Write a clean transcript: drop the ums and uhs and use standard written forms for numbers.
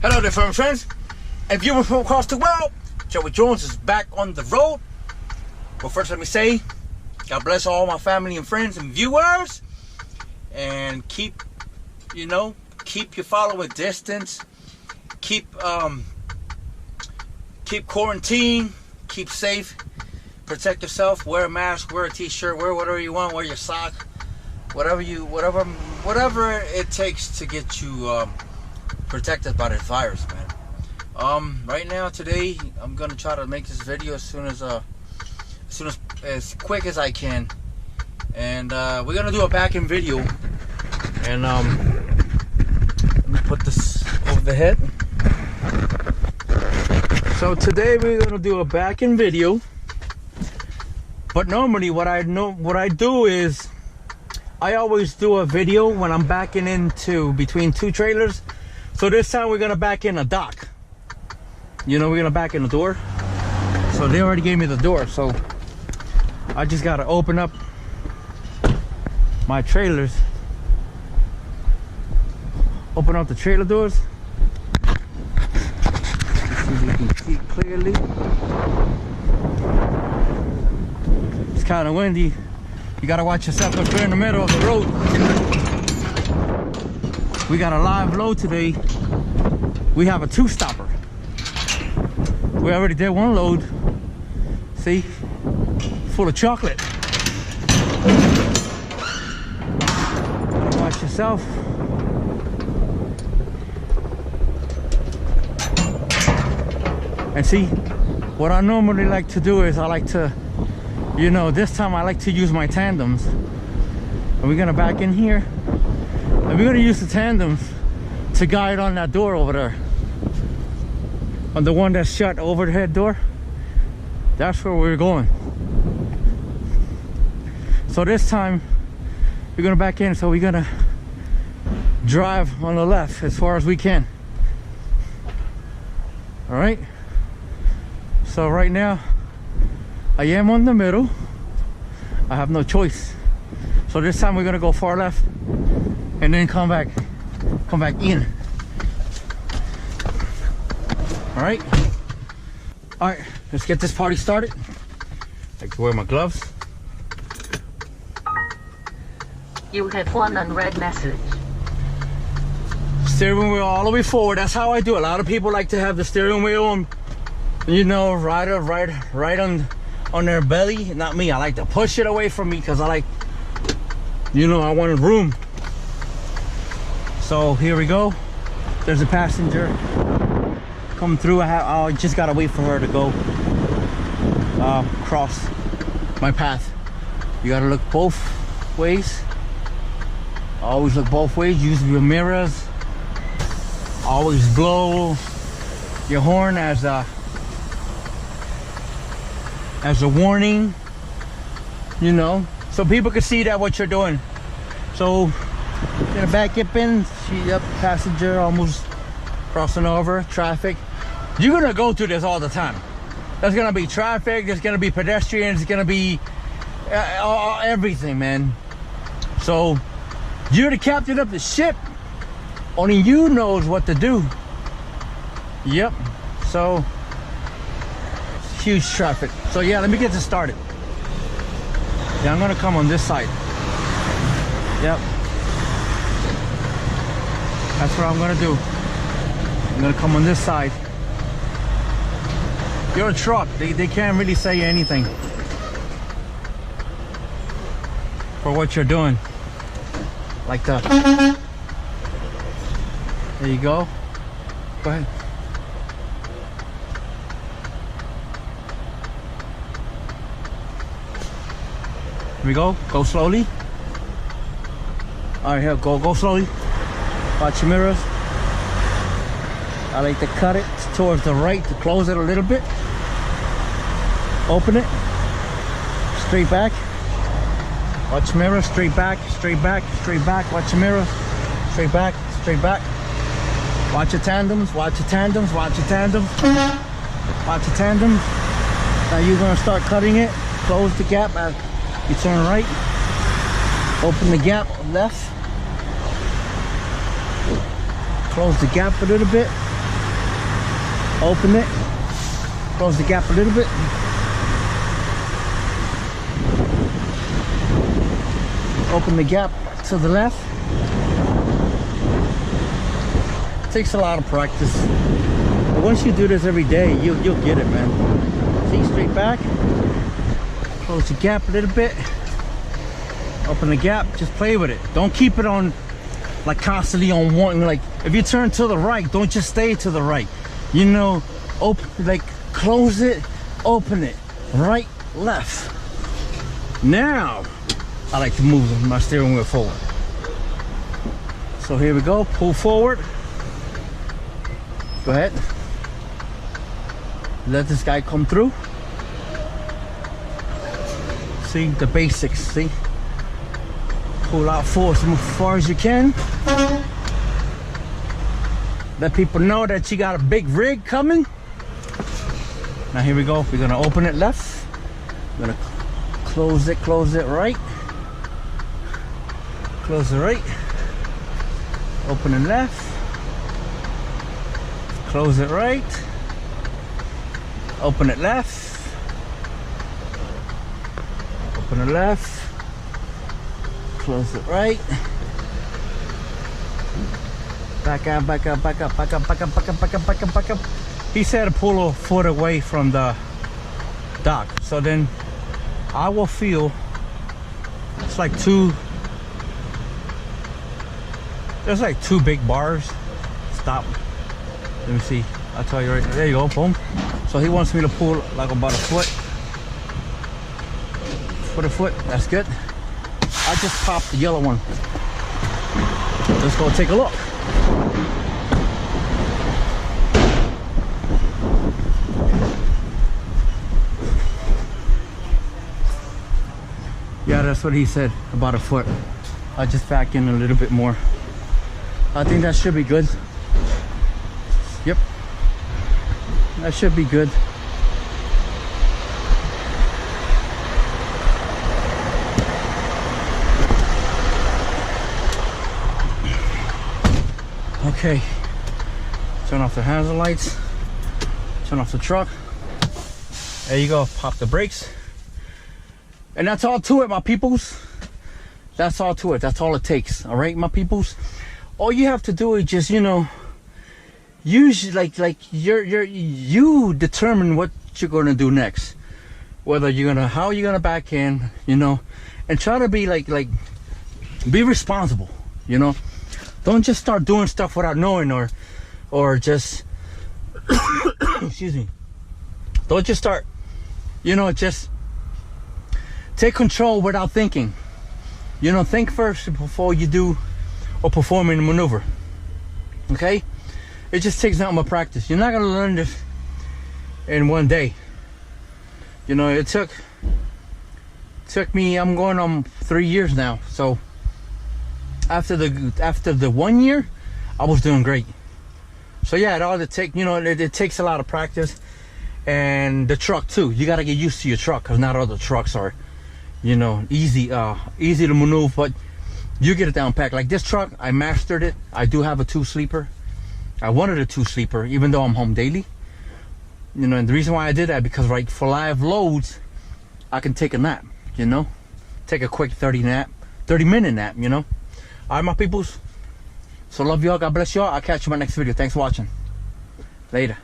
Hello there, friends and viewers from across the world. Joey Jones is back on the road. Well, first let me say, God bless all my family and friends and viewers. And keep your following distance. Keep quarantine. Keep safe. Protect yourself. Wear a mask. Wear a t-shirt. Wear whatever you want. Wear your sock. Whatever it takes to get you protected by this virus, man. Right now, today, I'm gonna try to make this video as quick as I can, and we're gonna do a back-end video. And let me put this over the head. So today we're gonna do a back-end video. But normally, what I do is I always do a video when I'm backing into between two trailers. So this time we're gonna back in a dock. We're gonna back in the door. So they already gave me the door, so I just gotta open up my trailers. Open up the trailer doors. See if we can see clearly. It's kind of windy. You gotta watch yourself because we're in the middle of the road. We got a live load today. We have a two-stopper. We already did one load. See? Full of chocolate. Gotta watch yourself. And see, what I normally like to do is I like to, this time I like to use my tandems. And we're gonna back in here. And we're gonna use the tandems to guide on that door over there. On the one that's shut, overhead door. That's where we're going. So this time, we're gonna back in, so we're gonna drive on the left as far as we can. All right? So right now, I am on the middle. I have no choice. So this time we're gonna go far left and then come back in. All right, let's get this party started. I like to wear my gloves. You have one unread message. Steering wheel all the way forward. That's how I do it. A lot of people like to have the steering wheel on, right on their belly. Not me. I like to push it away from me because I like, I wanted room. So here we go. There's a passenger come through. I just gotta wait for her to go cross my path. You gotta look both ways. Always look both ways. Use your mirrors. Always blow your horn as a warning, so people can see that what you're doing. So gonna back up in. See up passenger almost crossing over traffic. You're gonna go through this all the time. There's gonna be traffic, there's gonna be pedestrians, there's gonna be everything, man. So you're the captain of the ship. Only you knows what to do. Yep. So huge traffic. So yeah, let me get this started. Yeah, I'm gonna come on this side. Yep. That's what I'm gonna do. I'm gonna come on this side. You're a truck. They can't really say anything for what you're doing. Like that. There you go. Go ahead. Here we go. Go slowly. All right, here. Go slowly. Watch your mirrors. I like to cut it towards the right to close it a little bit. Open it. Straight back. Watch your mirror. Straight back. Straight back. Straight back. Watch your mirror. Straight back. Straight back. Watch your tandems. Watch your tandems. Watch your tandems. Watch your tandems. Now you're gonna start cutting it. Close the gap as you turn right. Open the gap left. Close the gap a little bit. Open it, close the gap a little bit. Open the gap to the left. It takes a lot of practice, but once you do this every day, you'll get it, man. See, straight back, close the gap a little bit, open the gap, just play with it. Don't keep it on like constantly on one. Like if you turn to the right, don't just stay to the right, you know. Open, like close it, open it, right, left. Now I like to move my steering wheel forward. So here we go, pull forward. Go ahead. Let this guy come through. See, the basics, see? Pull out force as far as you can. Let people know that you got a big rig coming. Now here we go, we're gonna open it left. We're gonna close it right. Close it right. Open it left. Close it right. Open it left. Open it left. Close it right. Back up, back up, back up, back up, back up, back up, back up, back up, back up. He said to pull a foot away from the dock. So then I will feel it's like there's like two big bars. Stop. Let me see. I'll tell you right there. There you go. Boom. So he wants me to pull like about a foot. A foot. That's good. I just popped the yellow one. Let's go take a look. Yeah, that's what he said, about a foot. I'll just back in a little bit more. I think that should be good. Yep. That should be good. Okay. Turn off the hazard lights. Turn off the truck. There you go. Pop the brakes. And that's all to it, my peoples. That's all to it. That's all it takes. All right, my peoples. All you have to do is just, you know, use you determine what you're gonna do next. Whether you're gonna, how you're gonna back in, you know, and try to be be responsible. You know, don't just start doing stuff without knowing, or just excuse me. Don't just start, you know, just take control without thinking. You know, think first before you do or perform in a maneuver. Okay? It just takes nothing but practice. You're not gonna learn this in one day. You know, it took me, I'm going on 3 years now. So after the 1 year, I was doing great. So yeah, it takes a lot of practice. And the truck too, you gotta get used to your truck, because not all the trucks are, you know, easy to maneuver, but you get it down packed. Like this truck, I mastered it. I do have a 2-sleeper. I wanted a 2-sleeper, even though I'm home daily. You know, and the reason why I did that, because like for live loads, I can take a nap, you know, take a quick 30-minute nap, you know. All right, my peoples. So love y'all. God bless y'all. I'll catch you in my next video. Thanks for watching. Later.